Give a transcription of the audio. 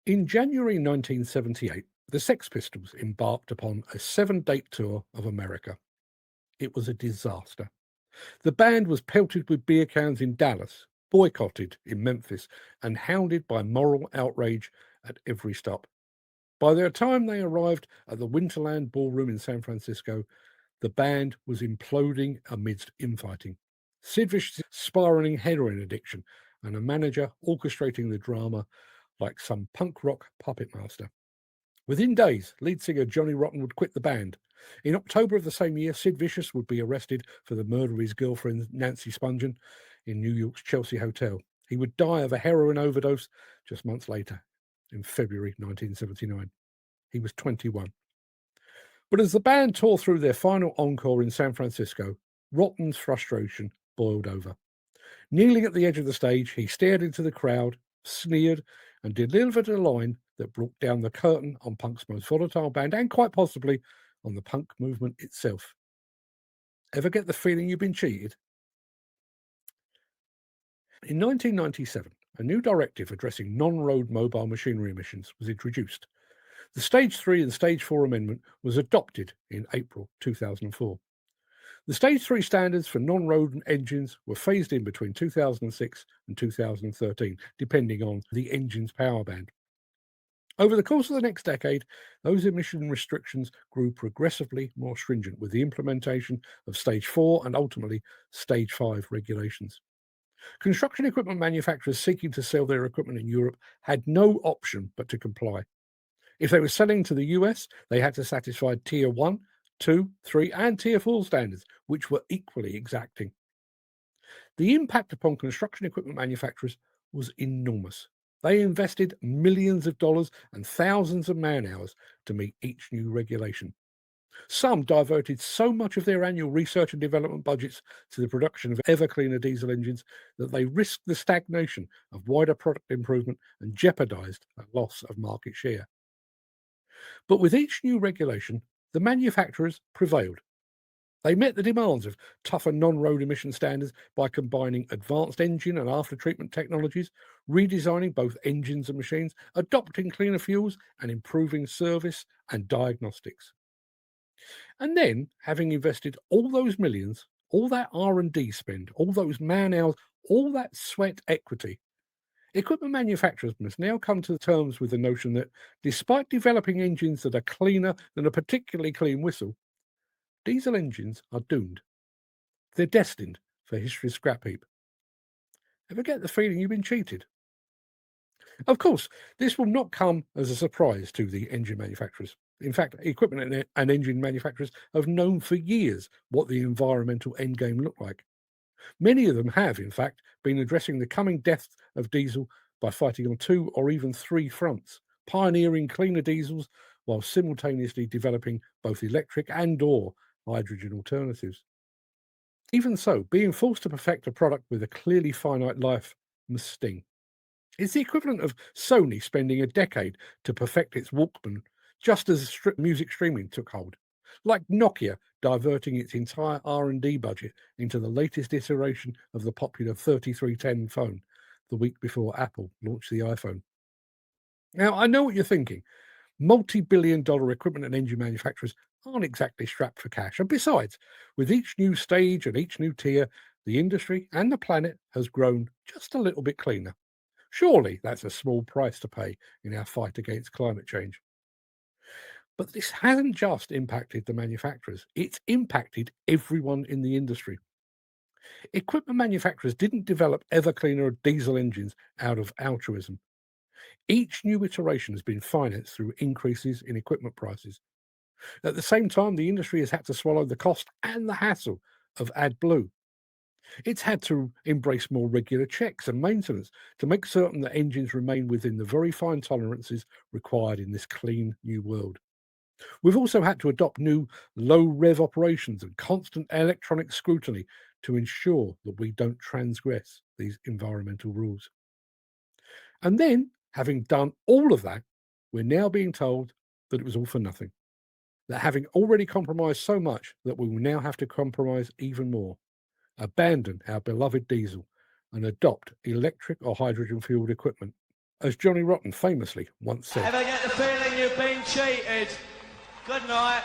In January 1978, the Sex Pistols embarked upon a 7-date tour of America. It was a disaster. The band was pelted with beer cans in Dallas, boycotted in Memphis, and hounded by moral outrage at every stop. By the time they arrived at the Winterland Ballroom in San Francisco, the band was imploding amidst infighting. Sid Vicious' spiraling heroin addiction, and a manager orchestrating the drama like some punk rock puppet master. Within days, lead singer Johnny Rotten would quit the band. In October of the same year, Sid Vicious would be arrested for the murder of his girlfriend Nancy Spungen in New York's Chelsea Hotel. He would die of a heroin overdose just months later, in February 1979. He was 21. But as the band tore through their final encore in San Francisco, Rotten's frustration boiled over. Kneeling at the edge of the stage, he stared into the crowd, sneered, and delivered a line that brought down the curtain on punk's most volatile band and quite possibly on the punk movement itself. Ever get the feeling you've been cheated? In 1997, a new directive addressing non-road mobile machinery emissions was introduced. The Stage 3 and Stage 4 amendment was adopted in April 2004. The Stage 3 standards for non-road engines were phased in between 2006 and 2013, depending on the engine's power band. Over the course of the next decade, those emission restrictions grew progressively more stringent with the implementation of Stage 4 and ultimately Stage 5 regulations. Construction equipment manufacturers seeking to sell their equipment in Europe had no option but to comply. If they were selling to the US, they had to satisfy Tier 1, 2, 3, and Tier 4 standards, which were equally exacting. The impact upon construction equipment manufacturers was enormous. They invested millions of dollars and thousands of man-hours to meet each new regulation. Some diverted so much of their annual research and development budgets to the production of ever cleaner diesel engines that they risked the stagnation of wider product improvement and jeopardized a loss of market share. But with each new regulation, the manufacturers prevailed. They met the demands of tougher non-road emission standards by combining advanced engine and after-treatment technologies, redesigning both engines and machines, adopting cleaner fuels, and improving service and diagnostics. And then, having invested all those millions, all that R&D spend, all those man-hours, all that sweat equity, equipment manufacturers must now come to terms with the notion that despite developing engines that are cleaner than a particularly clean whistle, diesel engines are doomed. They're destined for history's scrap heap. Ever get the feeling you've been cheated? Of course, this will not come as a surprise to the engine manufacturers. In fact, equipment and engine manufacturers have known for years what the environmental endgame looked like. Many of them have, in fact, been addressing the coming death of diesel by fighting on 2 or even 3 fronts, pioneering cleaner diesels while simultaneously developing both electric and/or hydrogen alternatives. Even so, being forced to perfect a product with a clearly finite life must sting. It's the equivalent of Sony spending a decade to perfect its Walkman just as music streaming took hold. Like Nokia diverting its entire R&D budget into the latest iteration of the popular 3310 phone the week before Apple launched the iPhone. Now, I know what you're thinking. Multi-billion-dollar equipment and engine manufacturers aren't exactly strapped for cash. And besides, with each new stage and each new tier, the industry and the planet has grown just a little bit cleaner. Surely that's a small price to pay in our fight against climate change. But this hasn't just impacted the manufacturers, it's impacted everyone in the industry. Equipment manufacturers didn't develop ever cleaner diesel engines out of altruism. Each new iteration has been financed through increases in equipment prices. At the same time, the industry has had to swallow the cost and the hassle of AdBlue. It's had to embrace more regular checks and maintenance to make certain that engines remain within the very fine tolerances required in this clean new world. We've also had to adopt new low rev operations and constant electronic scrutiny to ensure that we don't transgress these environmental rules. And then, having done all of that, we're now being told that it was all for nothing. That having already compromised so much, that we will now have to compromise even more, abandon our beloved diesel, and adopt electric or hydrogen fueled equipment. As Johnny Rotten famously once said, Ever get the feeling you've been cheated? Good night.